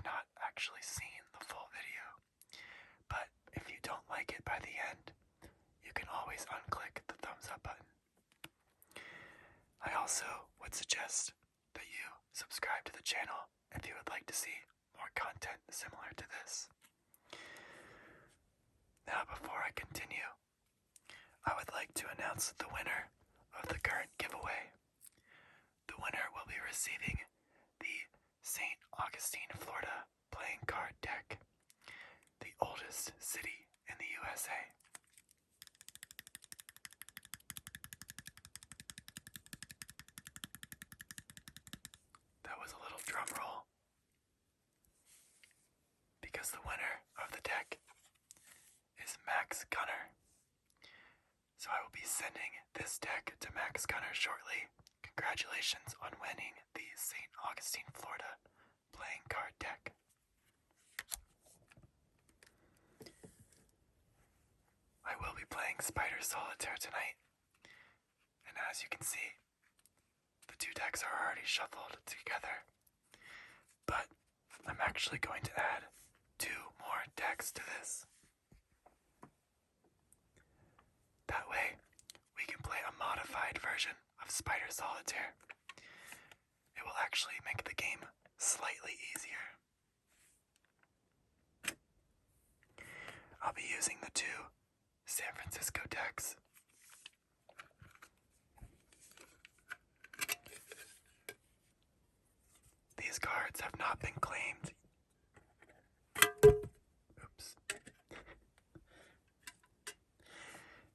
not actually seen the full video, but if you don't like it by the end, you can always unclick the thumbs up button. I also would suggest that you subscribe to the channel if you would like to see more content similar to this. Now, before I continue, I would like to announce the winner of the current giveaway. The winner will be receiving the St. Augustine, Florida playing card deck, the oldest city in the USA. That was a little drum roll, because the winner of the deck is Max Gunner. So I will be sending this deck to Max Gunner shortly. Congratulations on winning the St. Augustine, Florida playing card deck. I will be playing Spider Solitaire tonight, and as you can see, the two decks are already shuffled together, but I'm actually going to add 2 more decks to this. That way, we can play a modified version of Spider Solitaire. It will actually make the game slightly easier. I'll be using the 2 San Francisco decks. These cards have not been claimed. Oops.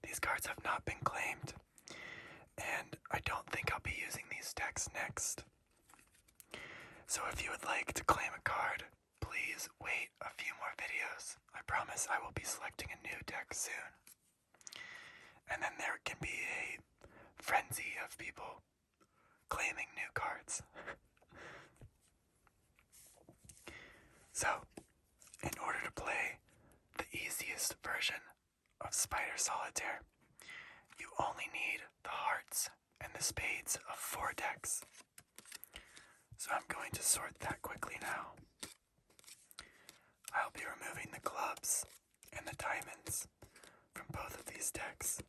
These cards have not been claimed, and I don't think I'll be using these decks next. So if you would like to claim a card, please wait a few more videos. I promise I will be selecting a new deck soon. And then there can be a frenzy of people claiming new cards. So, in order to play the easiest version of Spider Solitaire, you only need the hearts and the spades of 4 decks. So I'm going to sort that quickly now. I'll be removing the clubs and the diamonds from both of these decks.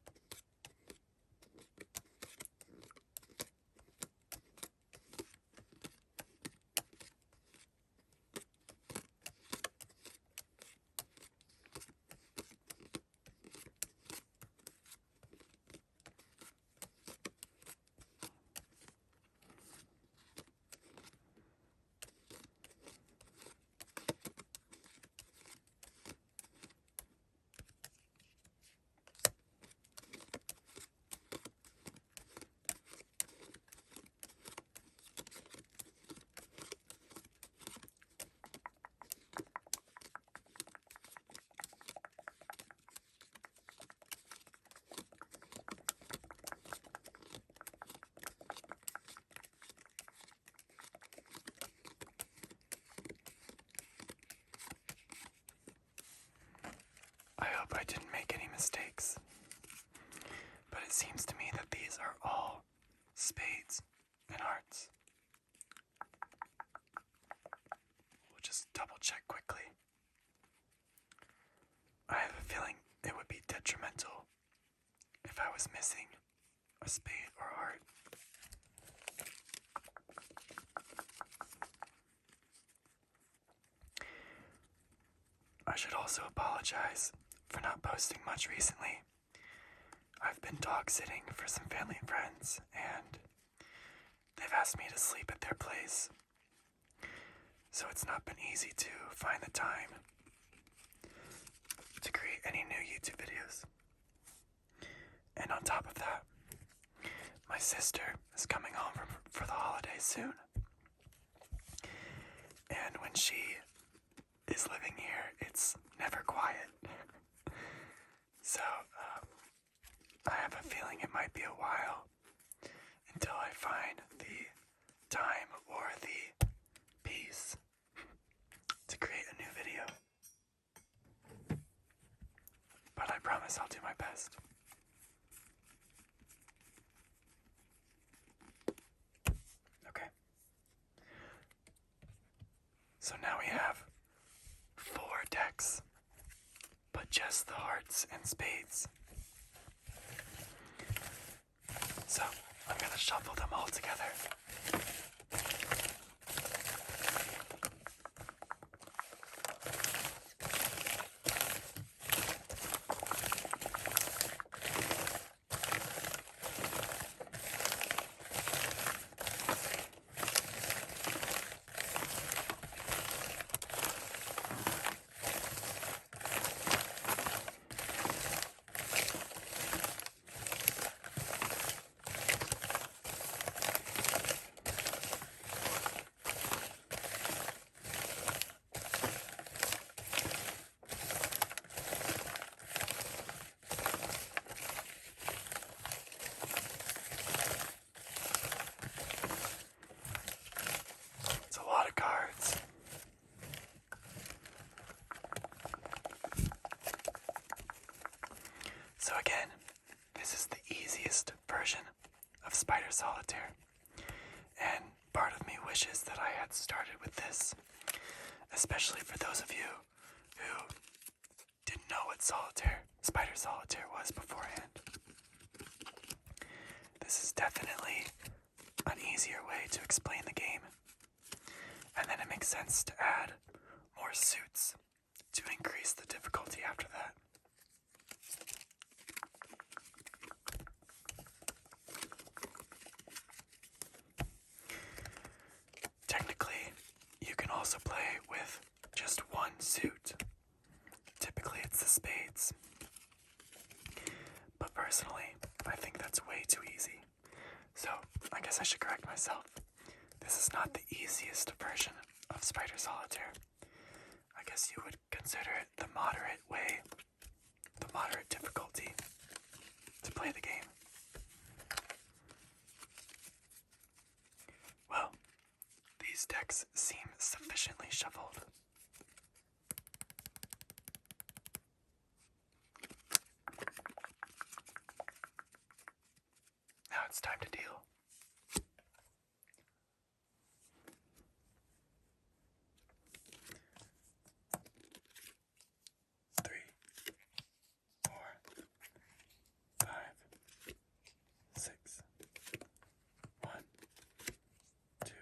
I hope I didn't make any mistakes, but it seems to me that these are all spades and hearts. We'll just double check quickly. I have a feeling it would be detrimental if I was missing a spade or heart. I should also apologize for not posting much recently. I've been dog sitting for some family and friends, and they've asked me to sleep at their place. So it's not been easy to find the time to create any new YouTube videos. And on top of that, my sister is coming home for the holidays soon. And when she is living here, it's never quiet. So, I have a feeling it might be a while until I find the time or the peace to create a new video. But I promise I'll do my best. Okay. So now now we have 4 decks, but just the hearts and spades. So I'm gonna shuffle them all together. Cards. So again, this is the easiest version of Spider Solitaire, and part of me wishes that I had started with this, especially for those of you who didn't know what Spider Solitaire was beforehand. This is definitely an easier way to explain the game. And then it makes sense to add more suits to increase the difficulty after that. Technically, you can also play with just one suit. Typically, it's the spades. But personally, I think that's way too easy. So, I guess I should correct myself. This is not the easiest version of Spider Solitaire. I guess you would consider it the moderate way, the moderate difficulty to play the game. Well, these decks seem sufficiently shuffled. Now it's time to deal. 3, 4, 5, 6. 1, 2,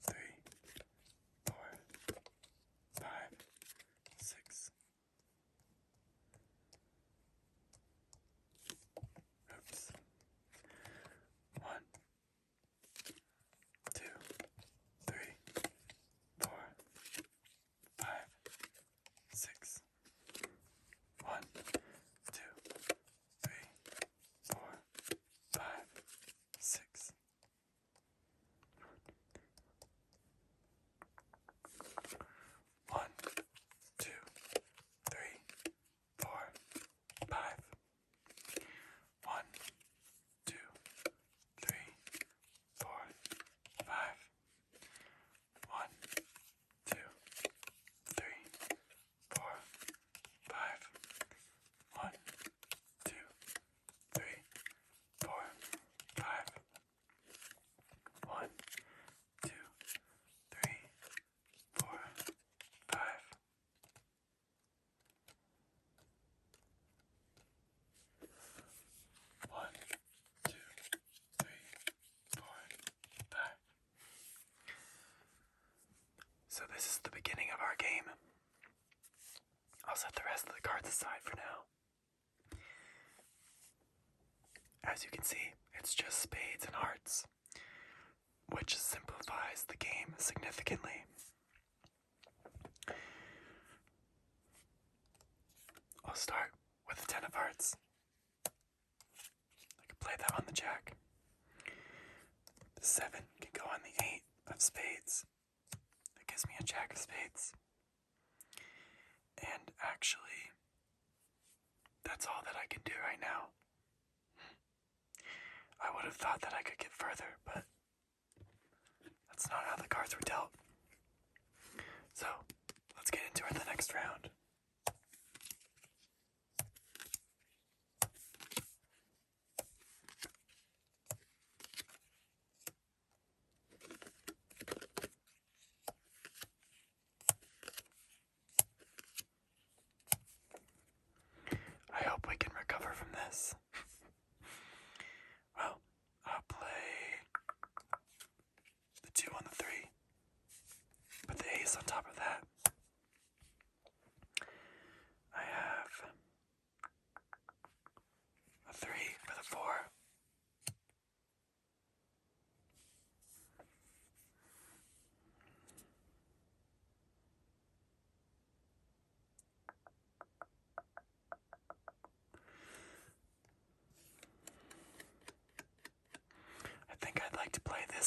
3, 4, 5, 6. Oops. 1, 2, 3, 4, 5, 6. 1, 2, 3, 4, 5, 6. 1, 2, 3, 4, 5. 1, 2, 3, 4, 5. 1, 2, 3, 4, 5. 1, 2, 3, 4, 5. 1, 2, 3, 4, 5. 1, 2, 3, 4, 5. So this is the beginning of our game. I'll set the rest of the cards aside for now. As you can see, it's just spades and hearts, which simplifies the game significantly. I'll start with the 10 of hearts. I can play that on the jack. The 7 can go on the 8 of spades. That gives me a jack of spades. And actually, that's all that I can do right now. I would have thought that I could get further, but that's not how the cards were dealt. So, let's get into the next round.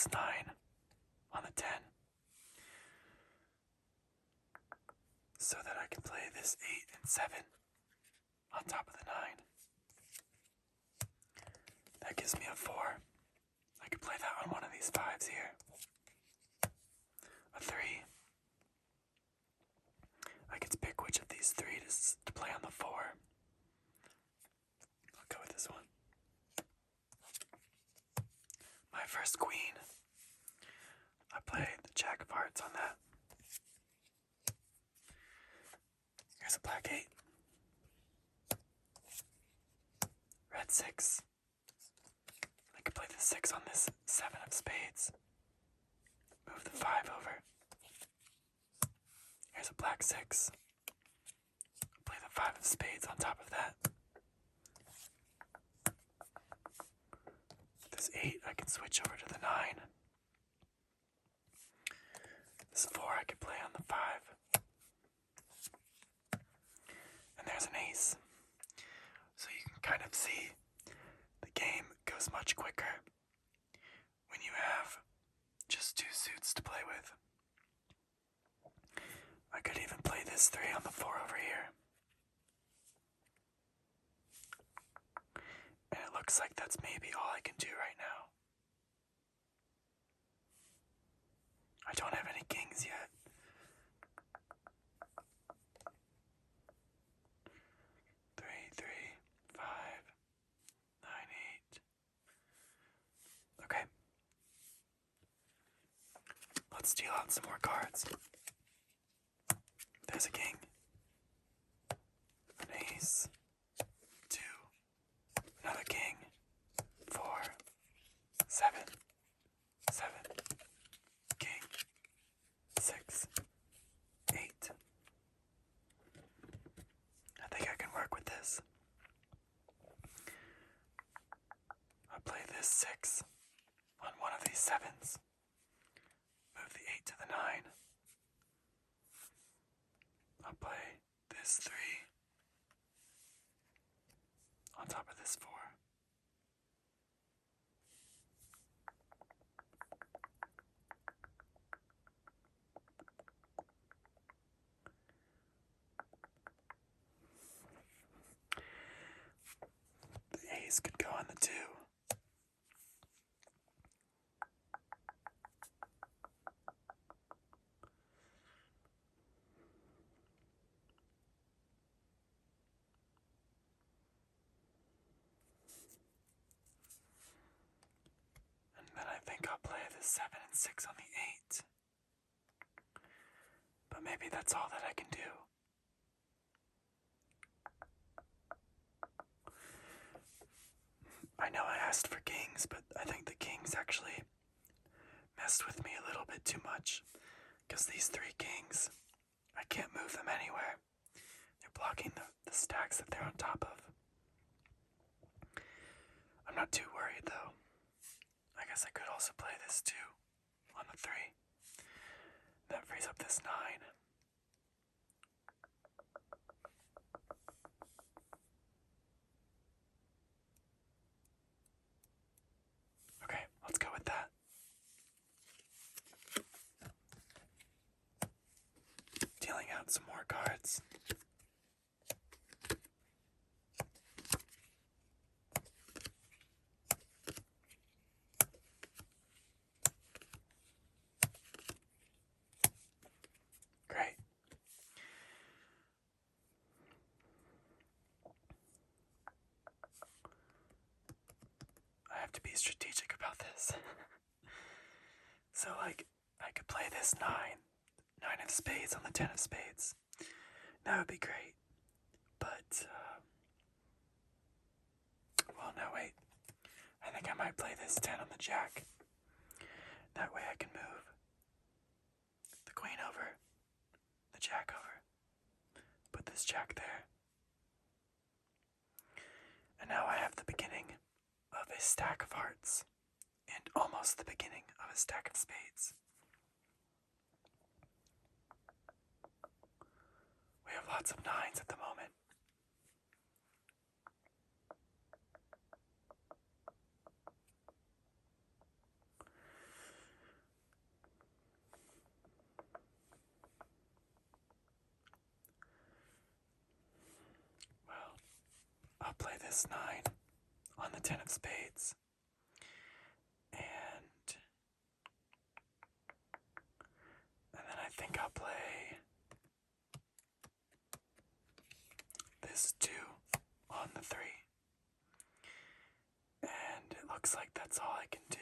this 9 on the 10 so that I can play this 8 and 7 on top of the 9. That gives me a 4. I could play that on one of these 5s here. A 3. I get to pick which of these 3 to play on the 4. I'll go with this one. My first queen. I play the Jack of Hearts on that. Here's a black 8. Red 6. I could play the 6 on this 7 of spades. Move the 5 over. Here's a black 6. Play the 5 of spades on top of that. This 8 I can switch over to the 9. This 4 I could play on the 5. And there's an ace. So you can kind of see the game goes much quicker when you have just 2 suits to play with. I could even play this 3 on the 4 over here. And it looks like that's maybe all I can do right now. I don't have any kings yet. Three, 5, 9, 8. Okay. Let's deal out some more cards. There's a king. An ace. 2. Another king. 4. 7. 7. King. 6. 8. I think I can work with this. I'll play this 6 on one of these 7s. Move the 8 to the 9. I'll play this 3 on top of this 4. The ace could go on the 2. Then I think I'll play the 7 and 6 on the 8. But maybe that's all that I can do. I know I asked for kings, but I think the kings actually messed with me a little bit too much. Because these 3 kings, I can't move them anywhere. They're blocking the stacks that they're on top of. I'm not too worried though. I guess I could also play this 2 on the 3. That frees up this 9. Okay, let's go with that. Dealing out some more cards. Great. I have to be strategic about this. So, like, I could play this 9 of spades on the 10 of spades. That would be great. But, well, no, wait. I think I might play this 10 on the jack. That way I can move the queen over, the jack over, put this jack there. And now I have the beginning of a stack of hearts, and almost the beginning of a stack of spades. We have lots of 9s at the moment. this 9 on the 10 of spades. And then I think I'll play this 2 on the 3. And it looks like that's all I can do.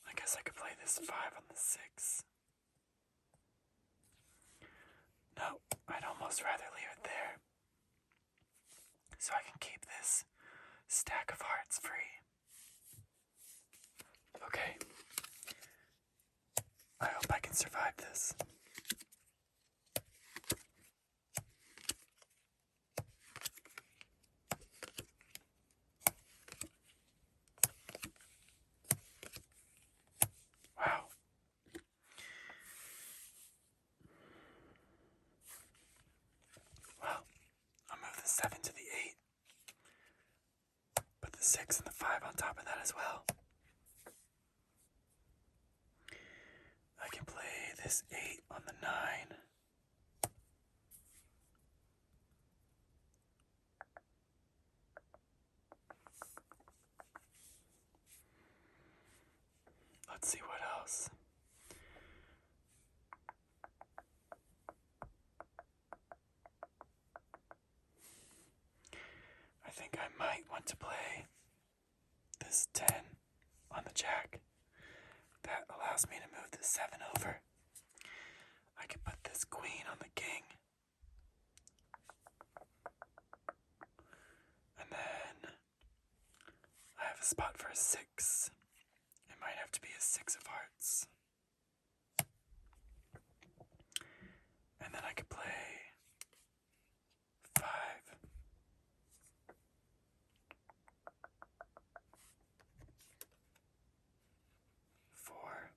I guess I could play this 5 on the 6. No, I'd almost rather leave it there, so I can keep this stack of hearts free. Okay. I hope I can survive this. Wow. Well, I'll move the 7 to the 8. Put the 6 and the 5 on top of that as well. I can play this 8 on the 9. Let's see what else. I think I might want to play this 10 on the jack. That allows me to move the 7 over. I can put this queen on the king. And then I have a spot for a 6. It might have to be a 6 of hearts. And then I could play 5. 4.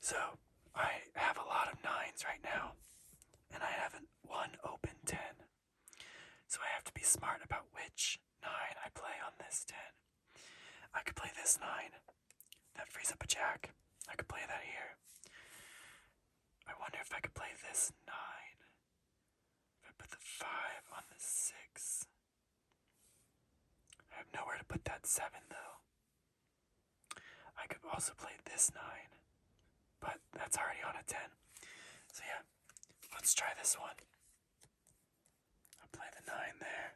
So, I have a lot of 9s right now, and I haven't one open 10. So I have to be smart about which 9 I play on this 10. I could play this 9. That frees up a jack. I could play that here. I wonder if I could play this 9. If I put the 5 on the 6. I have nowhere to put that 7 though. I could also play this 9. But that's already on a 10. So yeah, let's try this one. I'll play the 9 there.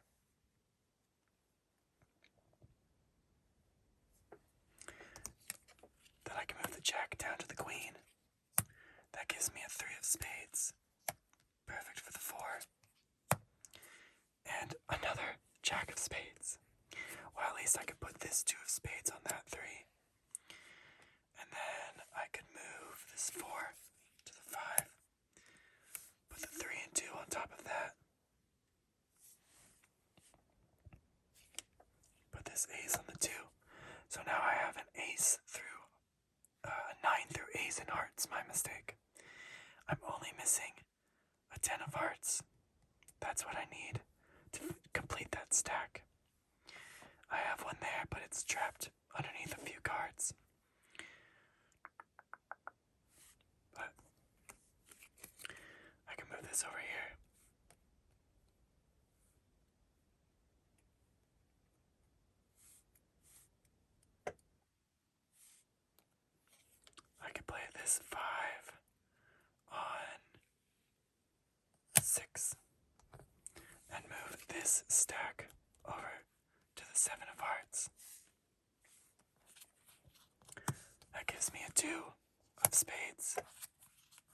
Then I can move the jack down to the queen. That gives me a 3 of spades. Perfect for the 4. And another jack of spades. Well, at least I could put this 2 of spades on that 3. And then I could move this 4 to the 5. Put the 3 and 2 on top of that. Put this ace on the 2. So now I have an ace through, 9 through ace in hearts, my mistake. I'm only missing a 10 of hearts. That's what I need to complete that stack. I have one there, but it's trapped underneath a few cards. But I can move this over here. I can play this 5 on 6 and move this stack over to the 7 of hearts. That gives me a 2 of spades,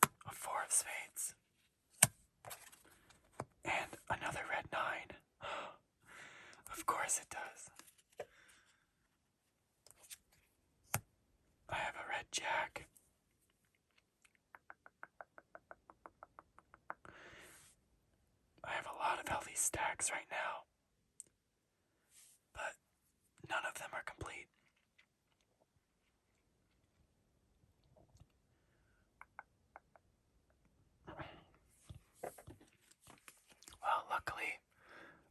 a 4 of spades, and another red 9. Of course it does. I have a red jack. I have a lot of healthy stacks right now, but none of them are complete. Well, luckily,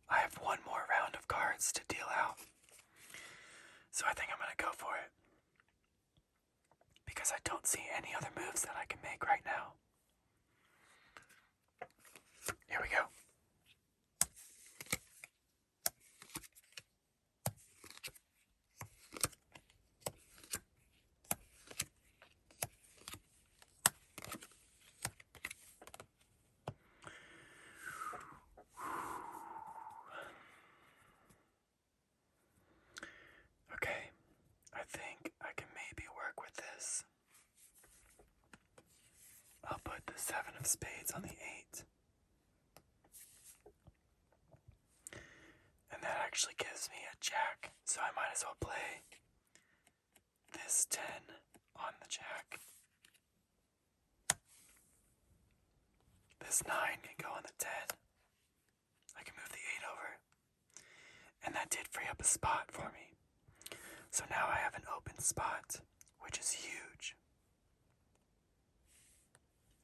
I have one more round of cards to deal out, so I think I'm going to go for it. because I don't see any other moves that I can make right now. Here we go. Okay, I think I can maybe work with this. I'll put the 7 of spades on the 8. And that actually gives me a jack, so I might as well play this 10 on the jack. This 9 can go on the 10. I can move the 8 over. And that did free up a spot for me. So now I have an open spot, which is huge.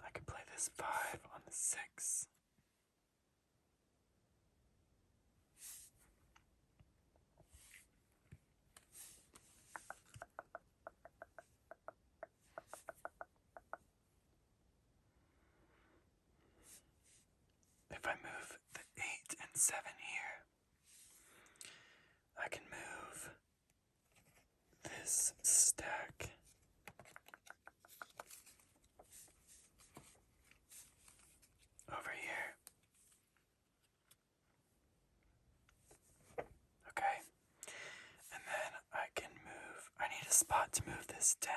I can play this 5 on the 6. If I move the 8 and 7 here, I can move this stack over here. Okay. And then I can move, I need a spot to move this 10.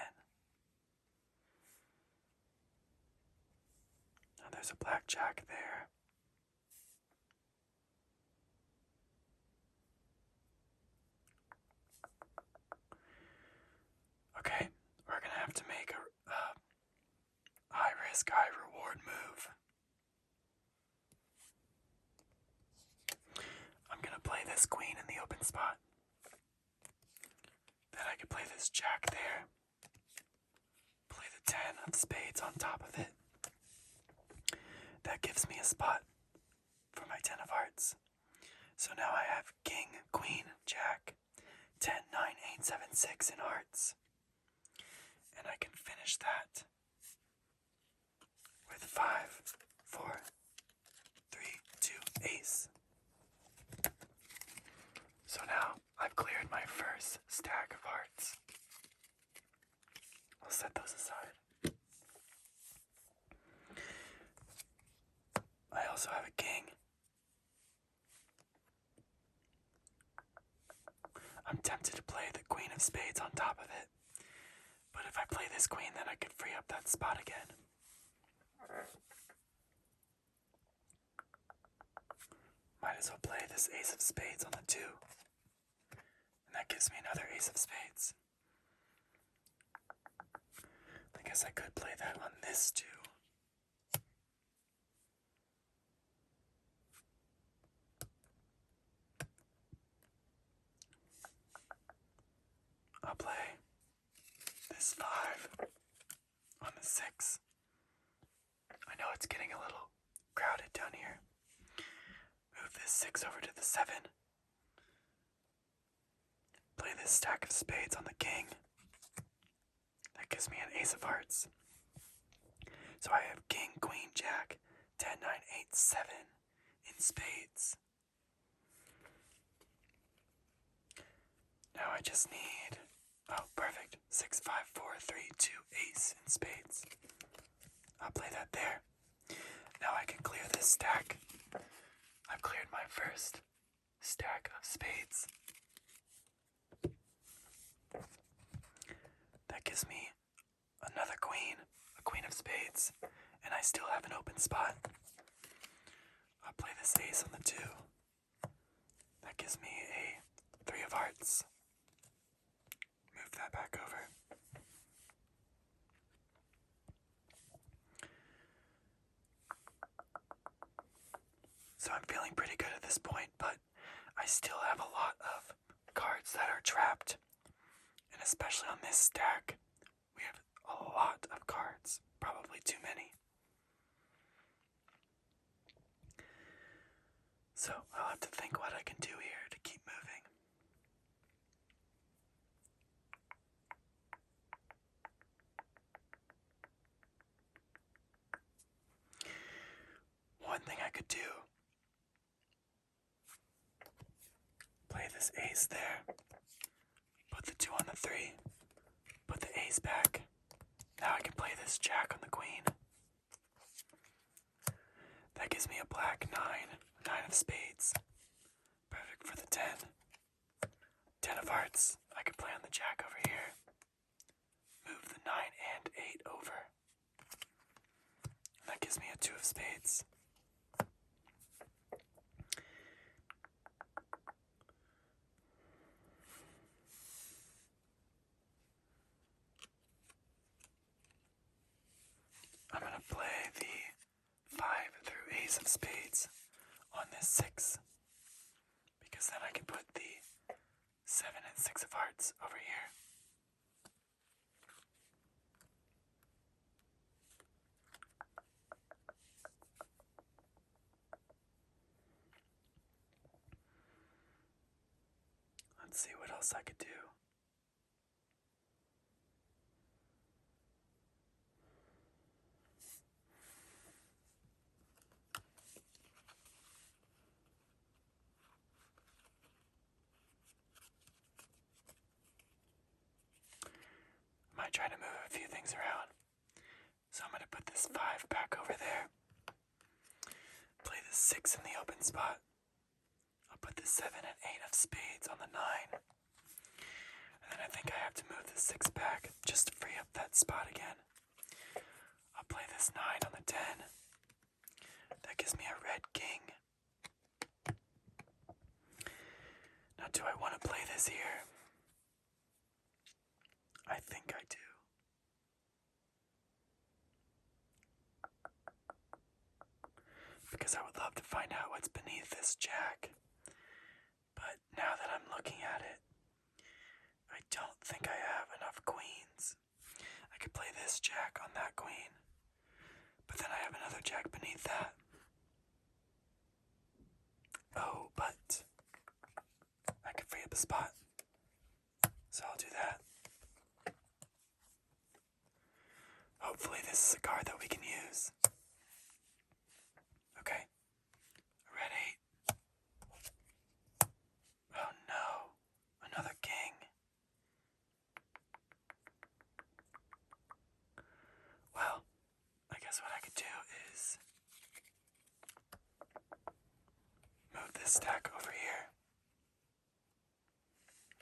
Now there's a blackjack there. Okay, we're gonna have to make a high risk, high reward move. I'm gonna play this queen in the open spot. Then I can play this jack there. Play the 10 of spades on top of it. That gives me a spot for my 10 of hearts. So now I have king, queen, jack, 10, 9, 8, 7, 6 in hearts. And I can finish that with 5, 4, 3, 2, ace. So now I've cleared my first stack of hearts. I'll set those aside. I also have a king. I'm tempted to play the queen of spades on top of it. But if I play this queen, then I could free up that spot again. Might as well play this ace of spades on the 2. And that gives me another ace of spades. I guess I could play that on this 2. I'll play this 5 on the 6. I know it's getting a little crowded down here. Move this 6 over to the 7. Play this stack of spades on the king. That gives me an ace of hearts. So I have king, queen, jack, 10, 9, 8, 7 in spades. Now I just need, oh perfect, 6, 5, 4, 3, 2, ace in spades. I'll play that there. Now I can clear this stack. I've cleared my first stack of spades. That gives me another queen, a queen of spades, and I still have an open spot. I'll play this ace on the 2. That gives me a 3 of hearts. Move that back over. So I'm feeling pretty good at this point, but I still have a lot of cards that are trapped. And especially on this stack, we have a lot of cards, probably too many. So I'll have to think what I can do here to keep moving. could do. Play this ace there. Put the 2 on the 3. Put the ace back. Now I can play this jack on the queen. That gives me a black 9. 9 of spades. Perfect for the 10. 10 of hearts. I can play on the jack over here. Move the 9 and 8 over. That gives me a 2 of spades. I'm going to play the 5 through ace of spades on this 6. Because then I can put the 7 and 6 of hearts over here. Let's see what else I could do. Might try to move a few things around. So I'm going to put this 5 back over there. Play the 6 in the open spot. I'll put the 7 and 8 of spades on the 9. And then I think I have to move the 6 back just to free up that spot again. I'll play this 9 on the 10. That gives me a red king. Now do I want to play this here? I think I do. Because I would love to find out what's beneath this jack. But now that I'm looking at it, I don't think I have enough queens. I could play this jack on that queen, but then I have another jack beneath that. Oh, but I could free up a spot. So I'll do that. Hopefully this is a card that we can use. Okay. Red 8. Oh no. Another king. Well, I guess what I could do is move this stack over here.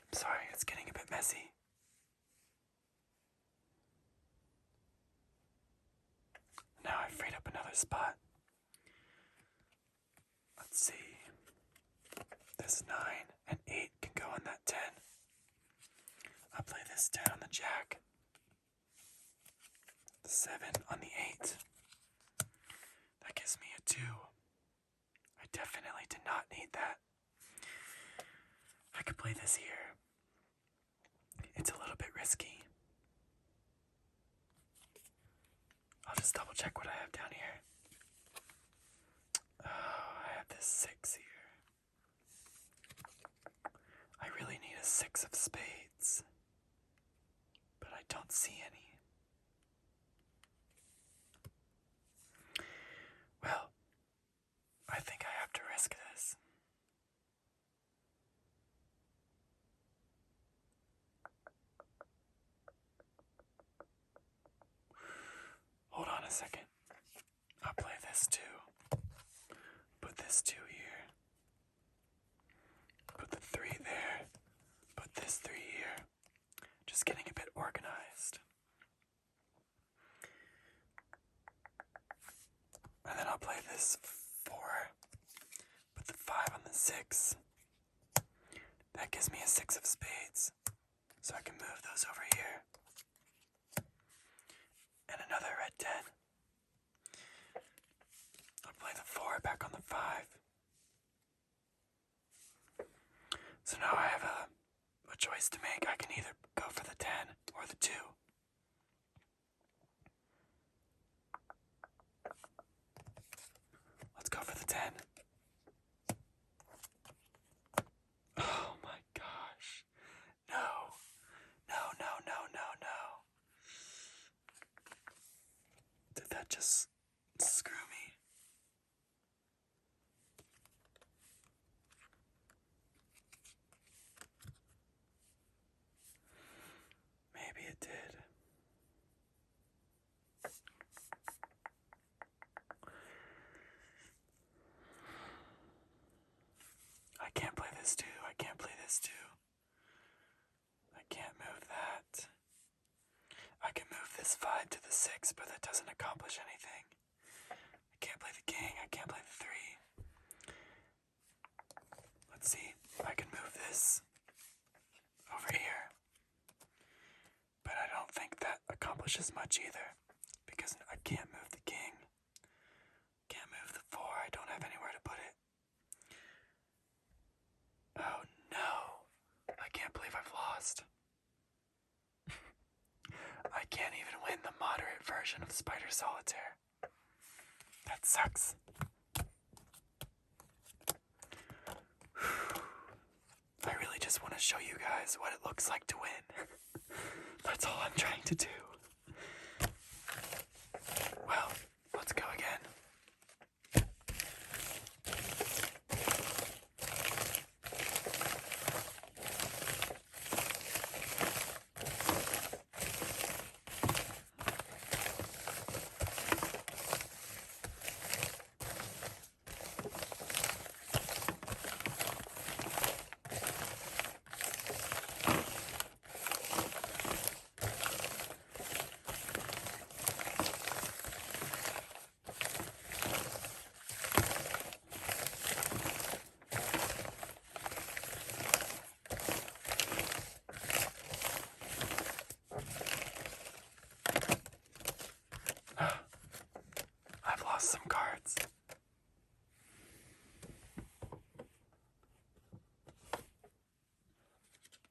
I'm sorry, it's getting a bit messy. Now I've freed up another spot. Let's see. This 9 and 8 can go on that 10. I'll play this 10 on the jack. The 7 on the 8. That gives me a 2. I definitely did not need that. I could play this here. It's a little bit risky. I'll just double check what I have down here. Oh, I have this 6 here. I really need a 6 of spades, but I don't see any. Well, I think I have to risk this. Hold on a second. I'll play this 2. Put this 2 here. Put the 3 there. Put this 3 here. Just getting a bit organized. And then I'll play this 4. Put the 5 on the 6. That gives me a 6 of spades. So I can move those over here. And another red 10. I'll play the 4 back on the 5. So now I have a choice to make. I can either go for the 10 or the 2. Let's go for the 10. Oh my gosh. No. No, no, no, no, no. Did that just screw me? this too. I can't move that. I can move this 5 to the 6, but that doesn't accomplish anything. I can't play the king, I can't play the 3. Let's see, I can move this over here. But I don't think that accomplishes much either, because I can't move the king. Can't move the 4, I don't have anywhere to put it. Oh no, I can't believe I've lost. I can't even win the moderate version of Spider Solitaire. That sucks. I really just want to show you guys what it looks like to win. That's all I'm trying to do. Well, let's go again. I've lost some cards.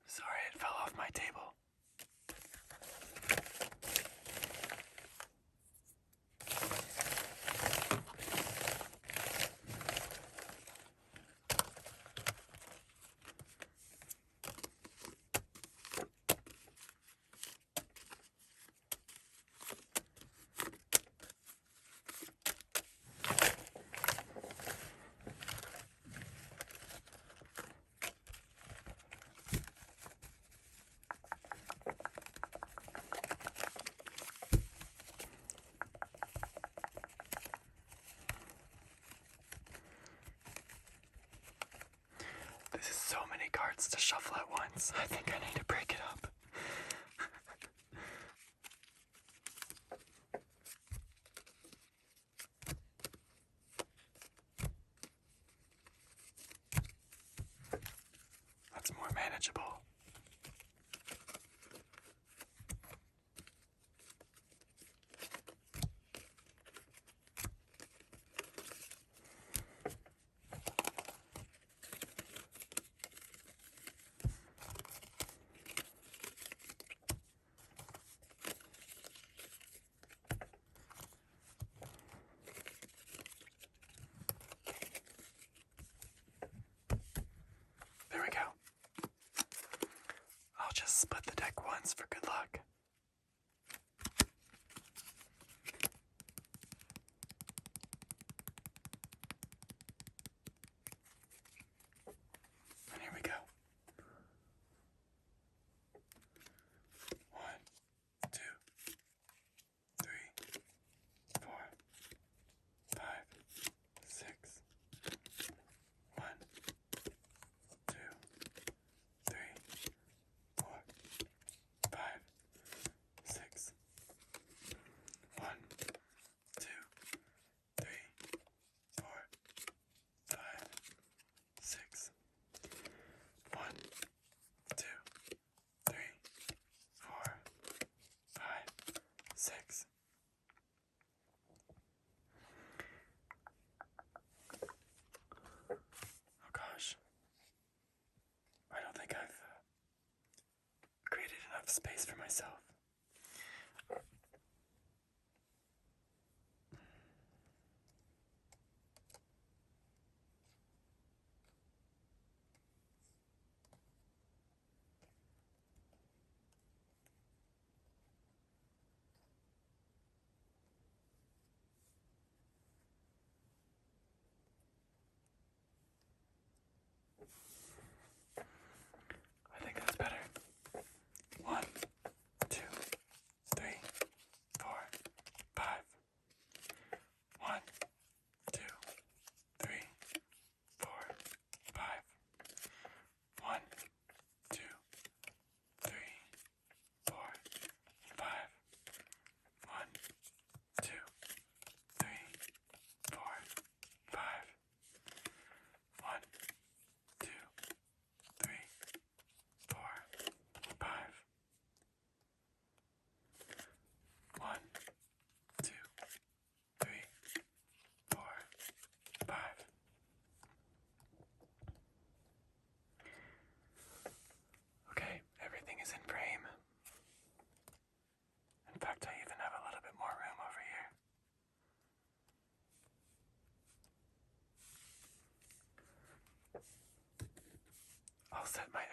Sorry, it fell off my table. This is so many cards to shuffle at once. I think I need to break it up. That's more manageable. There we go. I'll just split the deck once for good luck. And here we go. 1, 2, 3, 4, 5, 6. 1, 2, 3, 4, 5, 6. 1, 2, 3, 4, 5, 6. 1, 2, 3, 4, 5, 6. Oh gosh. I don't think I've created enough space for myself. I think that's better. 1, 2,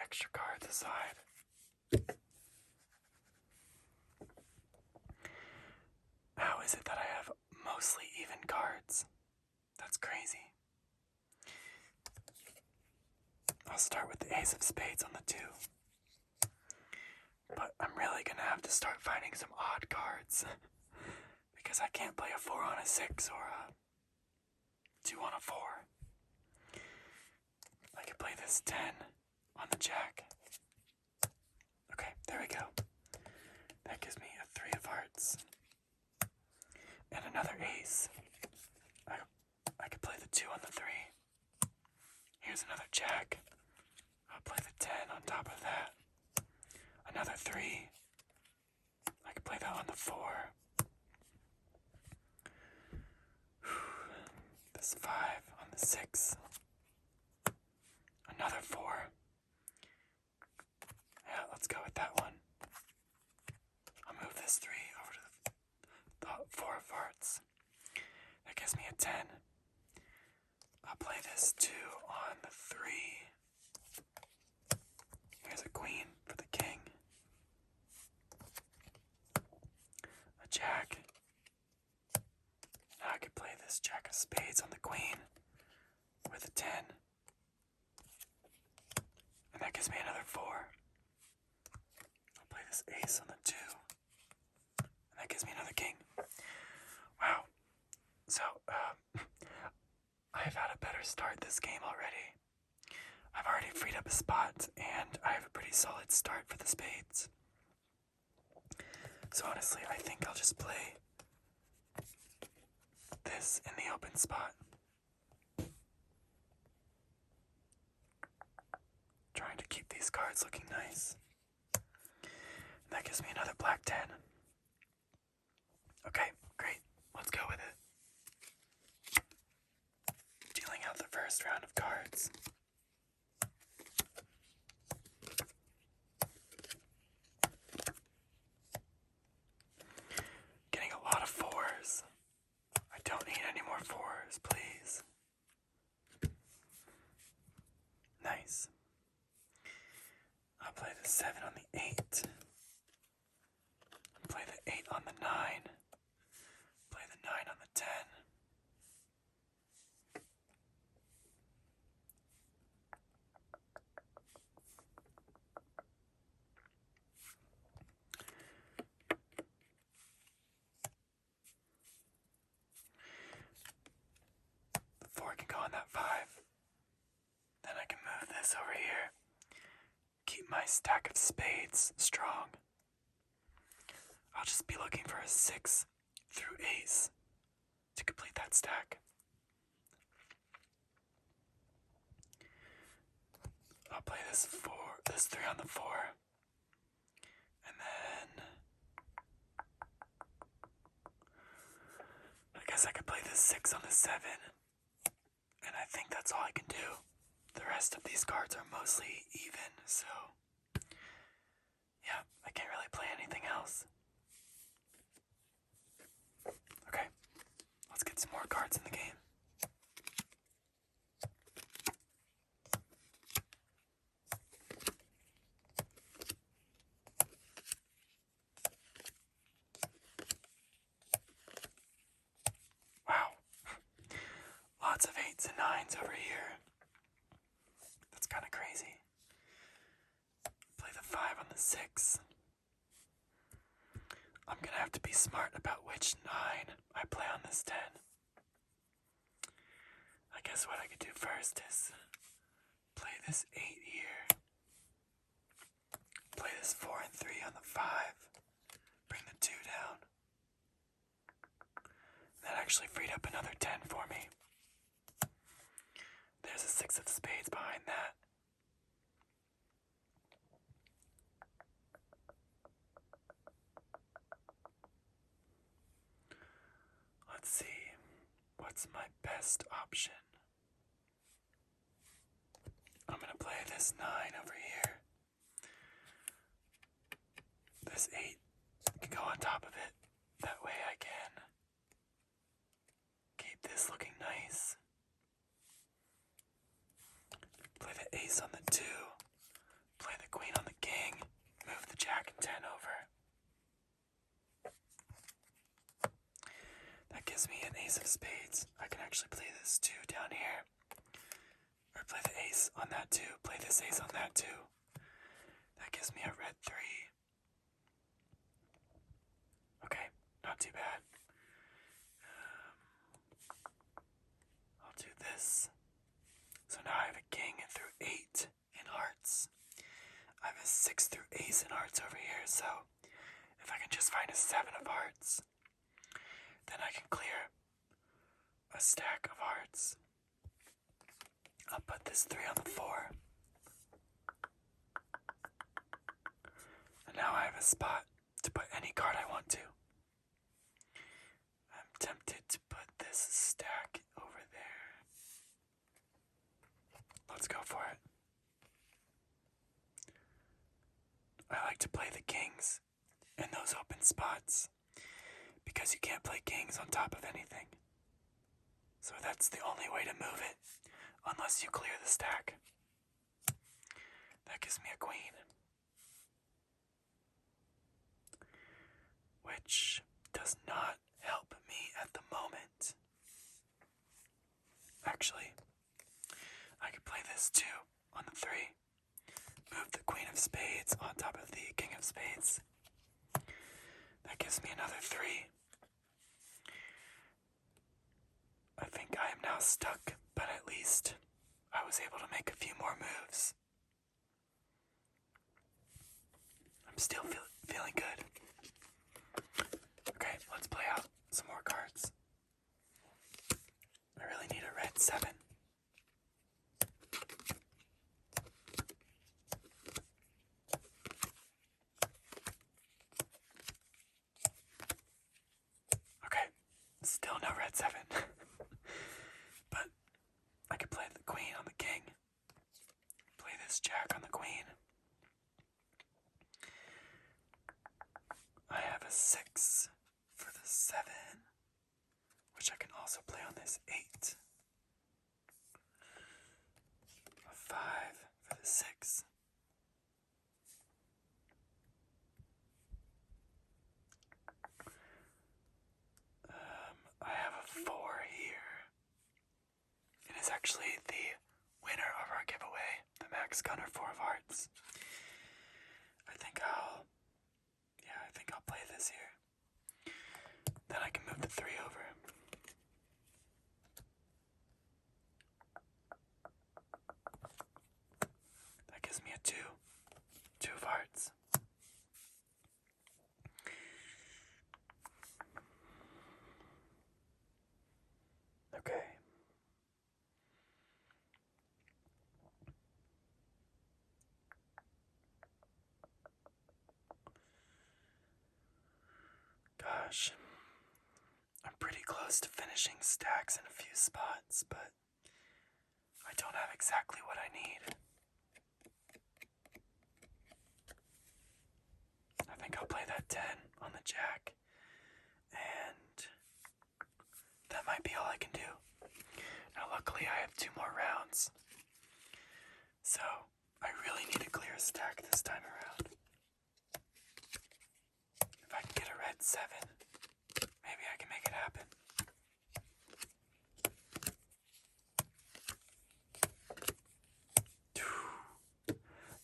extra cards aside. How is it that I have mostly even cards? That's crazy. I'll start with the ace of spades on the 2. But I'm really gonna have to start finding some odd cards. Because I can't play a 4 on a 6 or a 2 on a 4. I could play this 10 on the jack. Okay, there we go. That gives me a 3 of hearts. And another ace. I could play the 2 on the 3. Here's another jack. I'll play the 10 on top of that. Another 3. I could play that on the 4. This 5 on the 6. Another 4. Yeah, let's go with that one. I'll move this 3 over to the 4 of hearts. That gives me a 10. I'll play this 2 on the 3. Here's a queen for the king. A jack. Now I could play this jack of spades on the queen with a 10. And that gives me another 4. I'll play this ace on the 2. And that gives me another king. Wow. So, I've had a better start this game already. I've already freed up a spot, and I have a pretty solid start for the spades. So honestly, I think I'll just play this in the open spot. Trying to keep these cards looking nice. And that gives me another black 10. Okay, great. Let's go with it. Dealing out the first round of cards. Getting a lot of 4s. I don't need any more 4s, please. Nice. I'll play the 7 on the 8. Play the 8 on the 9. Play the 9 on the 10. The 4 can go on that 5. Then I can move this over here. Keep my stack of spades strong. I'll just be looking for a 6 through ace to complete that stack. I'll play this 3 on the 4. And then I guess I could play this 6 on the 7. And I think that's all I can do. The rest of these cards are mostly even, so yeah, I can't really play anything else. Okay, let's get some more cards in the game. Wow, lots of 8s and 9s over here. That's kind of crazy. Play the 5 on the 6. I'm gonna have to be smart about which 9 I play on this 10. I guess what I could do first is play this 8 here. Play this 4 and 3 on the 5. Bring the 2 down. That actually freed up another 10 for me. There's a 6 of spades behind that. Let's see. What's my best option? I'm gonna play this 9 over here. This 8 can go on top of it. That way I can keep this looking nice. Play the ace on the 2. Play ace of spades. I can actually play this 2 down here. Or play the ace on that 2. Play this ace on that 2. That gives me a red 3. Okay, not too bad. I'll do this. So now I have a king through 8 in hearts. I have a 6 through ace in hearts over here, so if I can just find a 7 of hearts, then I can clear a stack of hearts. I'll put this 3 on the 4. And now I have a spot to put any card I want to. I'm tempted to put this stack over there. Let's go for it. I like to play the kings in those open spots because you can't play kings on top of anything. So that's the only way to move it, unless you clear the stack. That gives me a queen, which does not help me at the moment. Actually, I could play this 2 on the 3. Move the queen of spades on top of the king of spades. That gives me another 3. I think I am now stuck, but at least I was able to make a few more moves. I'm still feeling good. Okay, let's play out some more cards. I really need a red 7. Okay, still no red 7. But I could play the queen on the king. Play this jack on the queen. I have a 6 for the 7, which I can also play on this 8. A 5 for the 6. I have a 4 here. It is actually the winner of our giveaway, the Max Gunner 4 of Hearts. I think I'll play this here. Then I can move the 3 over. That gives me a 2. 2 of hearts. Okay. Gosh. I'm pretty close to finishing stacks in a few spots, but I don't have exactly what I need. I think I'll play that 10 on the jack, and that might be all I can do. Now luckily I have 2 more rounds, so I really need to clear a stack this time around. If I can get a red 7, maybe I can make it happen.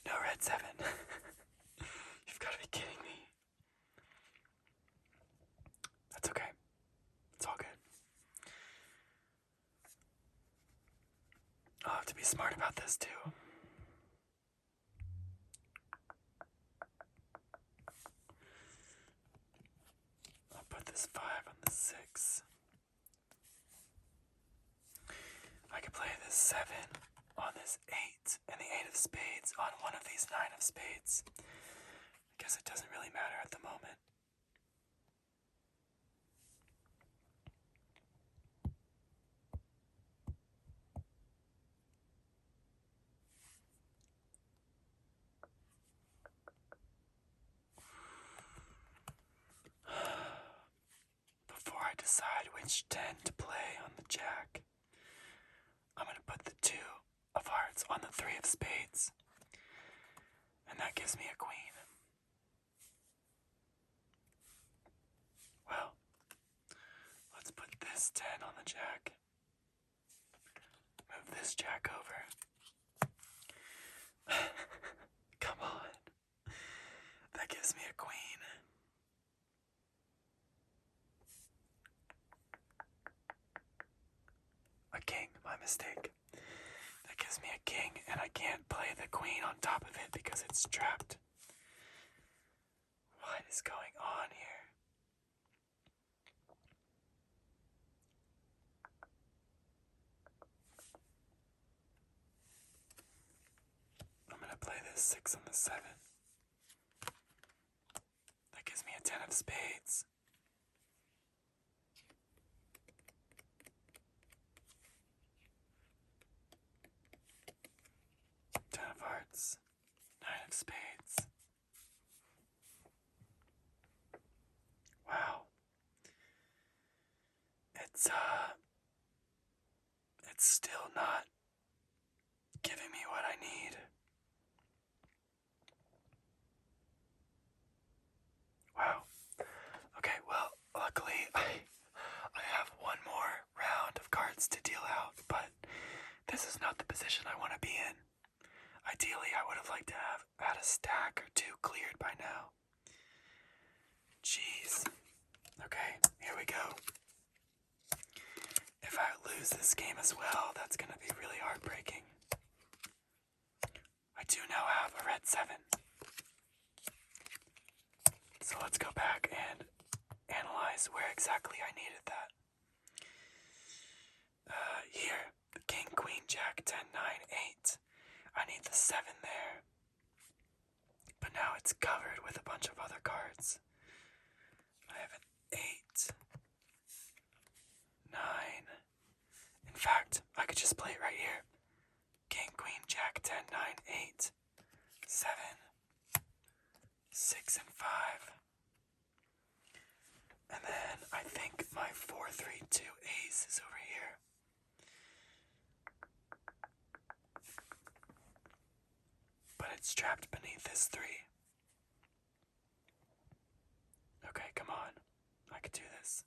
No red 7. You've got to be kidding me. That's okay. It's all good. I'll have to be smart about this too. I'll put this 5 on the 6. I could play this 7 on this 8 and the 8 of spades on one of these 9 of spades. I guess it doesn't really matter at the moment. Before I decide which 10 to play on the jack, I'm going to put the 2 of hearts on the 3 of spades, and that gives me a queen. Well, let's put this plus 10 on the jack. Move this jack over. Come on. That gives me a queen. A king, my mistake. That gives me a king, and I can't play the queen on top of it because it's trapped. What is going on here? I'm gonna play this 6 on the 7. That gives me a 10 of spades. Of hearts, 9 of spades. Wow. It's still not giving me what I need. Wow. Okay, well, luckily I have one more round of cards to deal out, but this is not the position I want to be in. Ideally, I would have liked to have had a stack or 2 cleared by now. Jeez. Okay, here we go. If I lose this game as well, that's gonna be really heartbreaking. I do now have a red 7. So let's go back and analyze where exactly I needed that. Here, the king, queen, jack, 10, 9, 8. I need the 7 there. But now it's covered with a bunch of other cards. I have an 8, 9. In fact, I could just play it right here. King, queen, jack, 10, 9, 8, 7, 6, and 5. And then I think my 4, 3, 2 ace is over here. But it's trapped beneath this 3. Okay, come on. I could do this.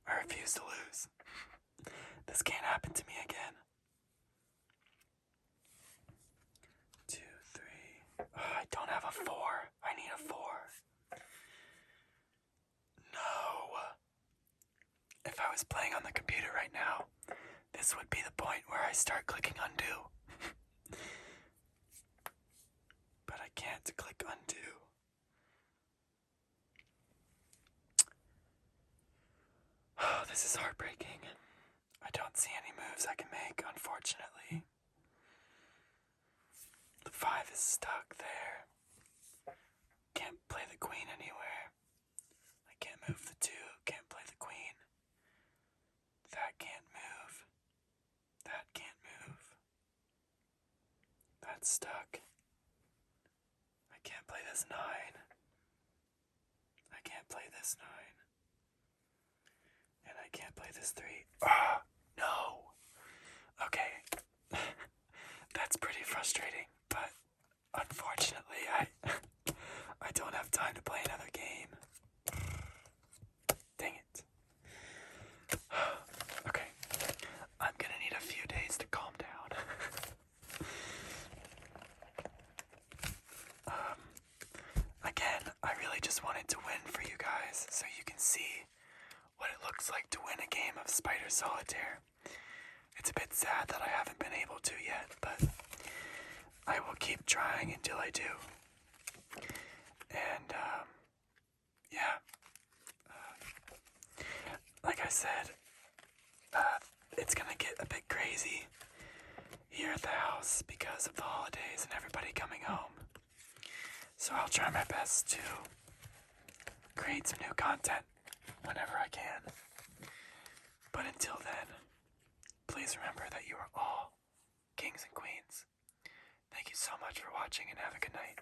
I refuse to lose. This can't happen to me again. 2, 3. Oh, I don't have a 4. I need a 4. No. If I was playing on the computer right now, this would be the point where I start clicking undo. But I can't click undo. Oh, this is heartbreaking. I don't see any moves I can make, unfortunately. The 5 is stuck there. Can't play the queen anywhere. I can't move the 2, can't play the queen. That can't move. That can't move. That's stuck. I can't play this 9. I can't play this 9. And I can't play this 3. Ah, no. Okay. That's pretty frustrating, but unfortunately I don't have time to play another game. Dang it. Okay. I'm gonna need a few days to calm down. Again, I really just wanted to win for you guys so you can see what it looks like to win a game of Spider Solitaire. It's a bit sad that I haven't been able to yet, but I will keep trying until I do. And, yeah. Like I said, it's gonna get because of the holidays and everybody coming home. So I'll try my best to create some new content whenever I can. But until then, please remember that you are all kings and queens. Thank you so much for watching and have a good night.